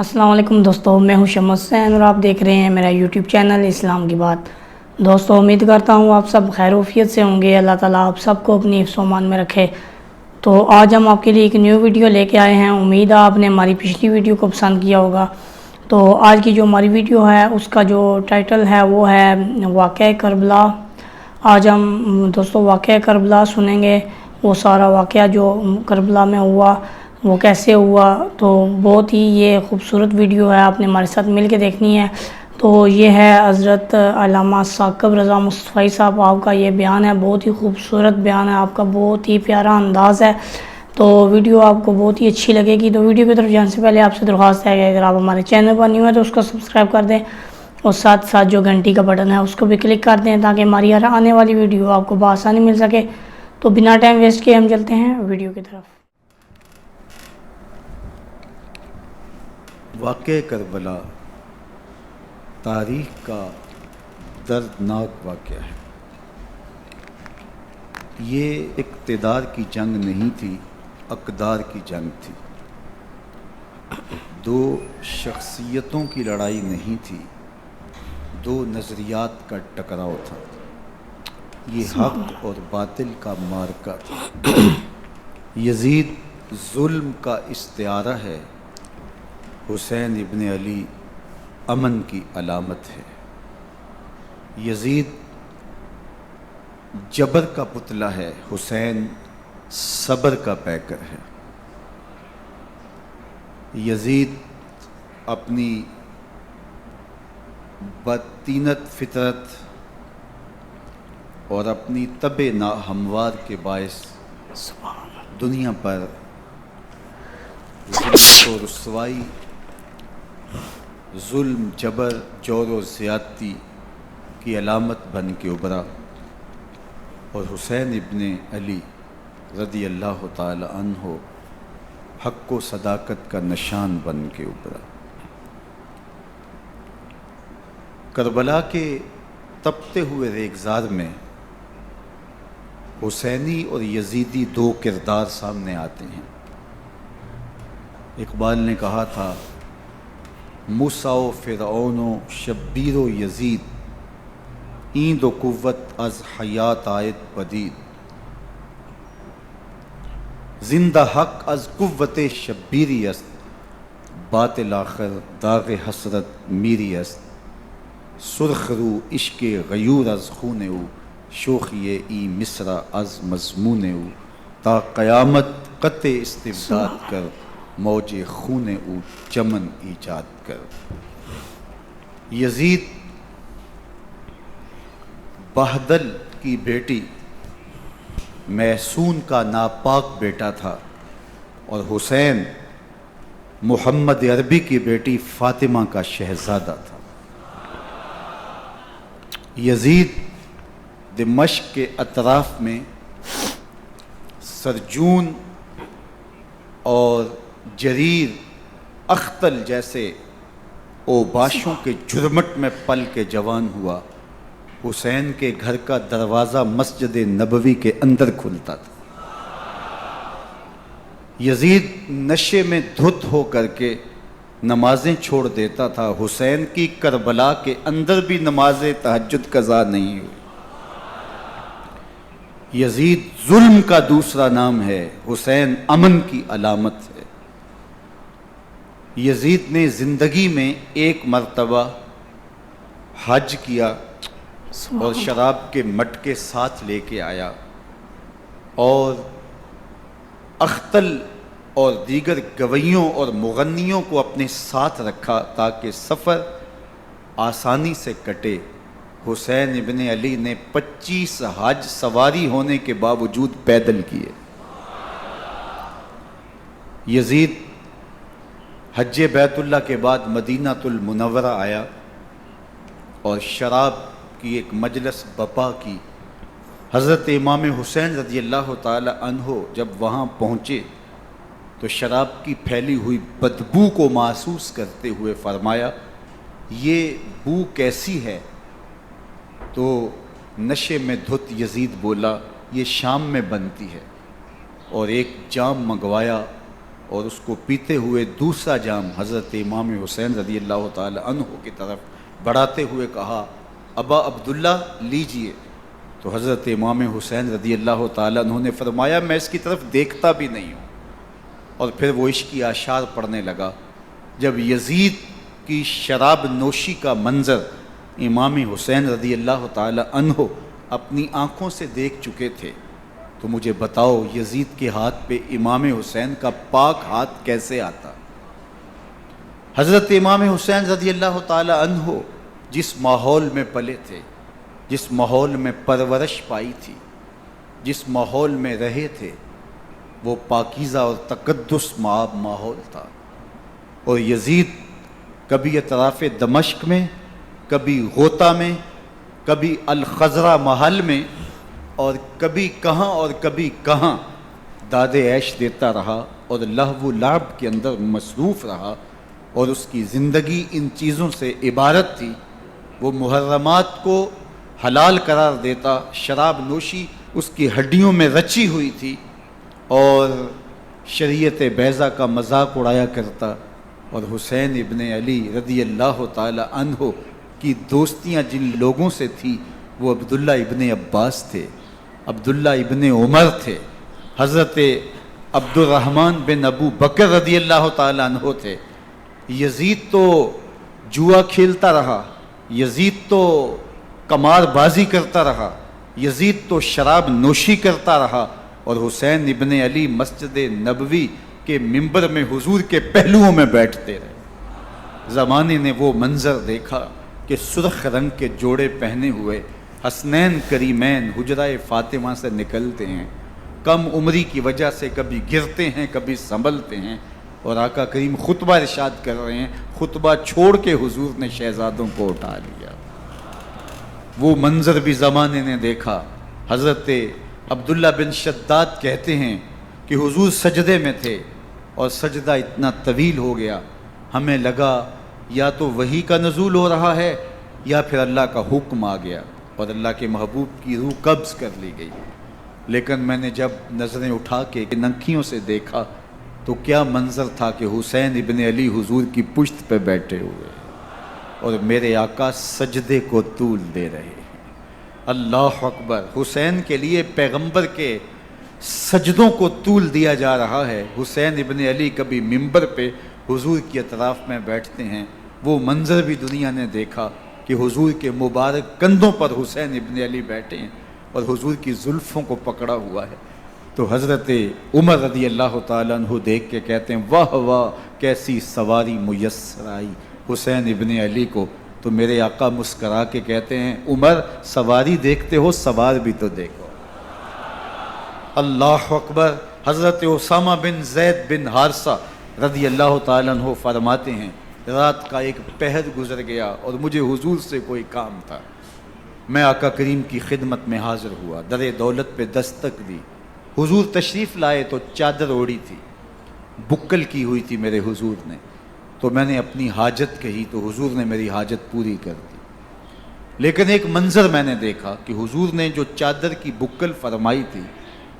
السلام علیکم دوستو، میں ہوں شمس حسین اور آپ دیکھ رہے ہیں میرا یوٹیوب چینل اسلام کی بات۔ دوستو امید کرتا ہوں آپ سب خیر وفیت سے ہوں گے۔ اللہ تعالیٰ آپ سب کو اپنی حفظ و امان میں رکھے۔ تو آج ہم آپ کے لیے ایک نیو ویڈیو لے کے آئے ہیں۔ امید ہے آپ نے ہماری پچھلی ویڈیو کو پسند کیا ہوگا۔ تو آج کی جو ہماری ویڈیو ہے اس کا جو ٹائٹل ہے وہ ہے واقعہ کربلا۔ آج ہم دوستو واقعہ کربلا سنیں گے، وہ سارا واقعہ جو کربلا میں ہوا وہ کیسے ہوا۔ تو بہت ہی یہ خوبصورت ویڈیو ہے، آپ نے ہمارے ساتھ مل کے دیکھنی ہے۔ تو یہ ہے حضرت علامہ ثاقب رضا مصطفی صاحب، آپ کا یہ بیان ہے، بہت ہی خوبصورت بیان ہے، آپ کا بہت ہی پیارا انداز ہے۔ تو ویڈیو آپ کو بہت ہی اچھی لگے گی۔ تو ویڈیو کی طرف جانے سے پہلے آپ سے درخواست ہے کہ اگر آپ ہمارے چینل پر نیو ہیں تو اس کو سبسکرائب کر دیں اور ساتھ ساتھ جو گھنٹی کا بٹن ہے اس کو بھی کلک کر دیں تاکہ ہماری ہر آنے والی ویڈیو آپ کو بآسانی مل سکے۔ تو بنا ٹائم ویسٹ کیے ہم چلتے ہیں ویڈیو کی طرف۔ واقعہ کربلا تاریخ کا دردناک واقعہ ہے۔ یہ اقتدار کی جنگ نہیں تھی، اقدار کی جنگ تھی۔ دو شخصیتوں کی لڑائی نہیں تھی، دو نظریات کا ٹکراؤ تھا۔ یہ حق اور باطل کا معرکہ تھا۔ یزید ظلم کا استعارہ ہے، حسین ابن علی امن کی علامت ہے۔ یزید جبر کا پتلا ہے، حسین صبر کا پیکر ہے۔ یزید اپنی بدطینت فطرت اور اپنی طبع ناہموار کے باعث دنیا پر ذلت و رسوائی، ظلم، جبر، جور و زیادتی کی علامت بن کے ابھرا، اور حسین ابن علی رضی اللہ تعالی عنہ حق و صداقت کا نشان بن کے ابھرا۔ کربلا کے تپتے ہوئے ریگزار میں حسینی اور یزیدی دو کردار سامنے آتے ہیں۔ اقبال نے کہا تھا، موسیٰ و فرعون و شبیر و یزید، این دو قوت از حیات آید پدید۔ زندہ حق از قوت شبیری است، باطل آخر داغ حسرت میری است۔ سرخ رو عشق غیور از خون او، شوخی این مصرع از مضمون او۔ تا قیامت قطع استبداد کر، موج خون او چمن ایجاد کر۔ یزید بہدل کی بیٹی محسون کا ناپاک بیٹا تھا، اور حسین محمد عربی کی بیٹی فاطمہ کا شہزادہ تھا۔ یزید دمشق کے اطراف میں سرجون اور جریر اختل جیسے اوباشوں کے جرمٹ میں پل کے جوان ہوا۔ حسین کے گھر کا دروازہ مسجد نبوی کے اندر کھلتا تھا۔ یزید نشے میں دھت ہو کر کے نمازیں چھوڑ دیتا تھا۔ حسین کی کربلا کے اندر بھی نماز تہجد قضا نہیں ہوئی۔ یزید ظلم کا دوسرا نام ہے، حسین امن کی علامت ہے۔ یزید نے زندگی میں ایک مرتبہ حج کیا اور شراب کے مٹکے ساتھ لے کے آیا، اور اختل اور دیگر گویوں اور مغنیوں کو اپنے ساتھ رکھا تاکہ سفر آسانی سے کٹے۔ حسین ابن علی نے 25 حج سواری ہونے کے باوجود پیدل کیے۔ یزید حج بیت اللہ کے بعد مدینہ المنورہ آیا اور شراب کی ایک مجلس بپا کی۔ حضرت امام حسین رضی اللہ تعالی عنہ جب وہاں پہنچے تو شراب کی پھیلی ہوئی بدبو کو محسوس کرتے ہوئے فرمایا، یہ بو کیسی ہے؟ تو نشے میں دھت یزید بولا، یہ شام میں بنتی ہے، اور ایک جام منگوایا اور اس کو پیتے ہوئے دوسرا جام حضرت امام حسین رضی اللہ تعالی عنہ کی طرف بڑھاتے ہوئے کہا ابا عبداللہ لیجئے. تو حضرت امام حسین رضی اللہ تعالی عنہ نے فرمایا میں اس کی طرف دیکھتا بھی نہیں ہوں. اور پھر وہ عشقی اشعار پڑھنے لگا. جب یزید کی شراب نوشی کا منظر امام حسین رضی اللہ تعالی عنہ اپنی آنکھوں سے دیکھ چکے تھے تو مجھے بتاؤ یزید کے ہاتھ پہ امام حسین کا پاک ہاتھ کیسے آتا؟ حضرت امام حسین رضی اللہ تعالی عنہ جس ماحول میں پلے تھے، جس ماحول میں پرورش پائی تھی، جس ماحول میں رہے تھے، وہ پاکیزہ اور تقدس مآب ماحول تھا. اور یزید کبھی اطراف دمشق میں، کبھی غوطہ میں، کبھی الخضرہ محل میں، اور کبھی کہاں اور کبھی کہاں داد عیش دیتا رہا اور لہو و لعب کے اندر مصروف رہا. اور اس کی زندگی ان چیزوں سے عبارت تھی. وہ محرمات کو حلال قرار دیتا، شراب نوشی اس کی ہڈیوں میں رچی ہوئی تھی، اور شریعت بیضہ کا مذاق اڑایا کرتا. اور حسین ابن علی رضی اللہ تعالی عنہ کی دوستیاں جن لوگوں سے تھی وہ عبداللہ ابن عباس تھے، عبداللہ ابن عمر تھے، حضرت عبد الرحمن بن ابو بکر رضی اللہ تعالی عنہ تھے. یزید تو جوا کھیلتا رہا، یزید تو قمار بازی کرتا رہا، یزید تو شراب نوشی کرتا رہا، اور حسین ابن علی مسجد نبوی کے ممبر میں حضور کے پہلوؤں میں بیٹھتے رہے. زمانے نے وہ منظر دیکھا کہ سرخ رنگ کے جوڑے پہنے ہوئے حسنین کریمین حجرہ فاطمہ سے نکلتے ہیں. کم عمری کی وجہ سے کبھی گرتے ہیں، کبھی سنبھلتے ہیں، اور آقا کریم خطبہ ارشاد کر رہے ہیں، خطبہ چھوڑ کے حضور نے شہزادوں کو اٹھا لیا. وہ منظر بھی زمانے نے دیکھا. حضرت عبداللہ بن شداد کہتے ہیں کہ حضور سجدے میں تھے اور سجدہ اتنا طویل ہو گیا، ہمیں لگا یا تو وحی کا نزول ہو رہا ہے یا پھر اللہ کا حکم آ گیا اور اللہ کے محبوب کی روح قبض کر لی گئی. لیکن میں نے جب نظریں اٹھا کے ننکیوں سے دیکھا تو کیا منظر تھا کہ حسین ابن علی حضور کی پشت پہ بیٹھے ہوئے اور میرے آقا سجدے کو طول دے رہے ہیں. اللہ اکبر. حسین کے لیے پیغمبر کے سجدوں کو طول دیا جا رہا ہے. حسین ابن علی کبھی ممبر پہ حضور کی اطراف میں بیٹھتے ہیں. وہ منظر بھی دنیا نے دیکھا کہ حضور کے مبارک کندھوں پر حسین ابن علی بیٹھے ہیں اور حضور کی زلفوں کو پکڑا ہوا ہے. تو حضرت عمر رضی اللہ تعالیٰ عنہ دیکھ کے کہتے ہیں واہ واہ کیسی سواری میسر آئی حسین ابن علی کو. تو میرے آقا مسکرا کے کہتے ہیں عمر سواری دیکھتے ہو سوار بھی تو دیکھو. اللہ اکبر. حضرت اسامہ بن زید بن حارثہ رضی اللہ تعالیٰ عنہ فرماتے ہیں رات کا ایک پہر گزر گیا اور مجھے حضور سے کوئی کام تھا. میں آقا کریم کی خدمت میں حاضر ہوا، در دولت پہ دستک دی. حضور تشریف لائے تو چادر اوڑی تھی، بکل کی ہوئی تھی میرے حضور نے. تو میں نے اپنی حاجت کہی تو حضور نے میری حاجت پوری کر دی. لیکن ایک منظر میں نے دیکھا کہ حضور نے جو چادر کی بکل فرمائی تھی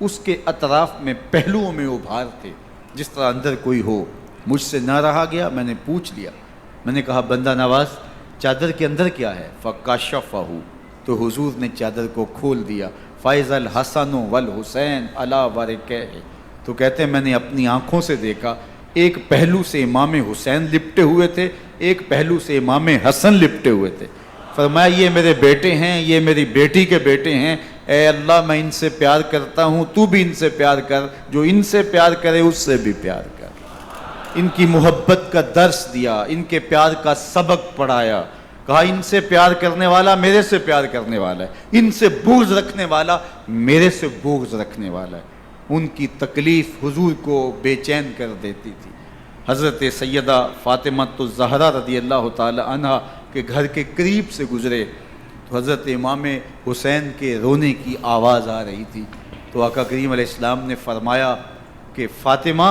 اس کے اطراف میں پہلوؤں میں ابھار تھے جس طرح اندر کوئی ہو. مجھ سے نہ رہا گیا، میں نے پوچھ لیا. میں نے کہا بندہ نواز چادر کے اندر کیا ہے؟ فکاشفہ. تو حضور نے چادر کو کھول دیا. فائز الحسن والحسین علی ورکہ. تو کہتے ہیں میں نے اپنی آنکھوں سے دیکھا ایک پہلو سے امام حسین لپٹے ہوئے تھے، ایک پہلو سے امام حسن لپٹے ہوئے تھے. فرمایا یہ میرے بیٹے ہیں، یہ میری بیٹی کے بیٹے ہیں. اے اللہ میں ان سے پیار کرتا ہوں، تو بھی ان سے پیار کر، جو ان سے پیار کرے اس سے بھی پیار کر. ان کی محبت کا درس دیا، ان کے پیار کا سبق پڑھایا. کہا ان سے پیار کرنے والا میرے سے پیار کرنے والا ہے، ان سے بغض رکھنے والا میرے سے بغض رکھنے والا ہے. ان کی تکلیف حضور کو بے چین کر دیتی تھی. حضرت سیدہ فاطمہ الزہرا رضی اللہ تعالی عنہ کے گھر کے قریب سے گزرے تو حضرت امام حسین کے رونے کی آواز آ رہی تھی. تو آقا کریم علیہ السلام نے فرمایا کہ فاطمہ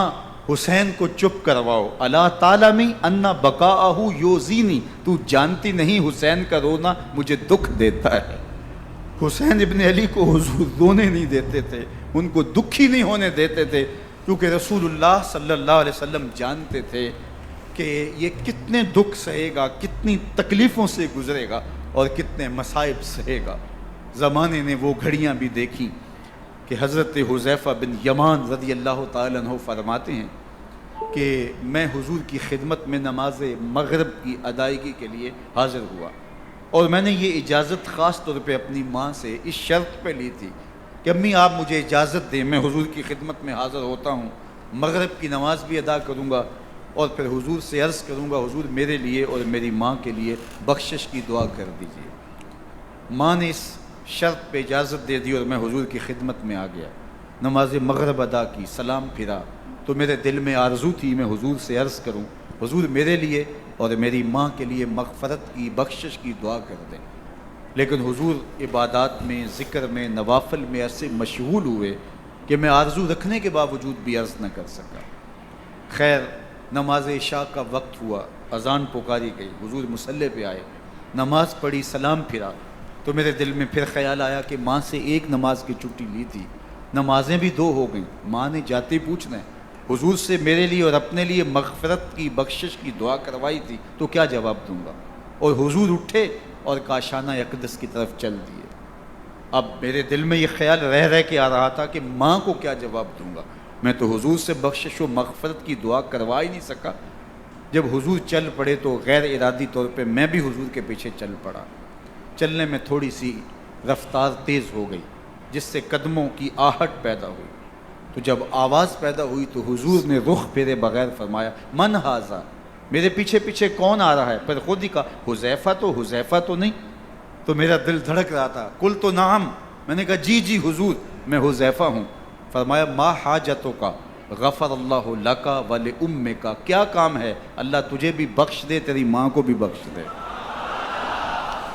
حسین کو چپ کرواؤ. اللہ تعالیٰ انا بقاءہ یوزینی، تو جانتی نہیں حسین کا رونا مجھے دکھ دیتا ہے. حسین ابن علی کو حضور رونے نہیں دیتے تھے، ان کو دکھی نہیں ہونے دیتے تھے. کیونکہ رسول اللہ صلی اللہ علیہ وسلم جانتے تھے کہ یہ کتنے دکھ سہے گا، کتنی تکلیفوں سے گزرے گا اور کتنے مصائب سہے گا۔ زمانے نے وہ گھڑیاں بھی دیکھی کہ حضرت حذیفہ بن یمان رضی اللہ تعالیٰ عنہ فرماتے ہیں کہ میں حضور کی خدمت میں نماز مغرب کی ادائیگی کے لیے حاضر ہوا، اور میں نے یہ اجازت خاص طور پہ اپنی ماں سے اس شرط پہ لی تھی کہ امی آپ مجھے اجازت دیں، میں حضور کی خدمت میں حاضر ہوتا ہوں، مغرب کی نماز بھی ادا کروں گا اور پھر حضور سے عرض کروں گا حضور میرے لیے اور میری ماں کے لیے بخشش کی دعا کر دیجیے۔ ماں نے اس شرط پہ اجازت دے دی اور میں حضور کی خدمت میں آ گیا، نماز مغرب ادا کی، سلام پھرا تو میرے دل میں آرزو تھی میں حضور سے عرض کروں حضور میرے لیے اور میری ماں کے لیے مغفرت کی، بخشش کی دعا کر دیں، لیکن حضور عبادات میں، ذکر میں، نوافل میں ایسے مشغول ہوئے کہ میں آرزو رکھنے کے باوجود بھی عرض نہ کر سکا۔ خیر نماز عشاء کا وقت ہوا، اذان پکاری گئی، حضور مصلی پہ آئے، نماز پڑھی، سلام پھرا تو میرے دل میں پھر خیال آیا کہ ماں سے ایک نماز کی چھٹی لی تھی، نمازیں بھی 2 ہو گئیں، ماں نے جاتے پوچھنا ہے حضور سے میرے لیے اور اپنے لیے مغفرت کی، بخشش کی دعا کروائی تھی تو کیا جواب دوں گا؟ اور حضور اٹھے اور کاشانہ اقدس کی طرف چل دیے۔ اب میرے دل میں یہ خیال رہ کے آ رہا تھا کہ ماں کو کیا جواب دوں گا، میں تو حضور سے بخشش و مغفرت کی دعا کروا ہی نہیں سکا۔ جب حضور چل پڑے تو غیر ارادی طور پہ میں بھی حضور کے پیچھے چل پڑا، چلنے میں تھوڑی سی رفتار تیز ہو گئی جس سے قدموں کی آہٹ پیدا ہوئی، تو جب آواز پیدا ہوئی تو حضور نے رخ پھیرے بغیر فرمایا من ھذا، میرے پیچھے پیچھے کون آ رہا ہے؟ پھر خود ہی کہا حذیفہ تو نہیں؟ تو میرا دل دھڑک رہا تھا، قلت نعم، میں نے کہا جی حضور میں حذیفہ ہوں۔ فرمایا ما حاجتک غفر اللہ لک ولامک، کیا کام ہے؟ اللہ تجھے بھی بخش دے، تیری ماں کو بھی بخش دے۔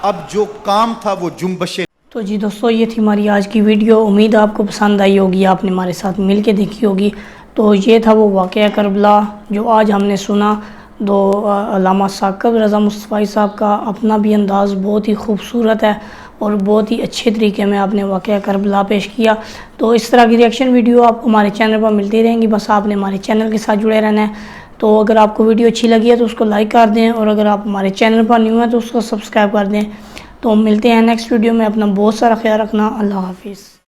اب جو کام تھا وہ جنبش۔ تو جی دوستو یہ تھی ہماری آج کی ویڈیو، امید آپ کو پسند آئی ہوگی، آپ نے ہمارے ساتھ مل کے دیکھی ہوگی۔ تو یہ تھا وہ واقعہ کربلا جو آج ہم نے سنا۔ علامہ ثاقب رضا مصطفی صاحب کا اپنا بھی انداز بہت ہی خوبصورت ہے اور بہت ہی اچھے طریقے میں آپ نے واقعہ کربلا پیش کیا۔ تو اس طرح کی ریئیکشن ویڈیو آپ کو ہمارے چینل پر ملتی رہیں گی، بس آپ نے ہمارے چینل کے ساتھ جڑے رہنا ہے۔ تو اگر آپ کو ویڈیو اچھی لگی ہے تو اس کو لائک کر دیں، اور اگر آپ ہمارے چینل پر نیو ہیں تو اس کو سبسکرائب کر دیں۔ تو ملتے ہیں نیکسٹ ویڈیو میں، اپنا بہت سارا خیال رکھنا، اللہ حافظ۔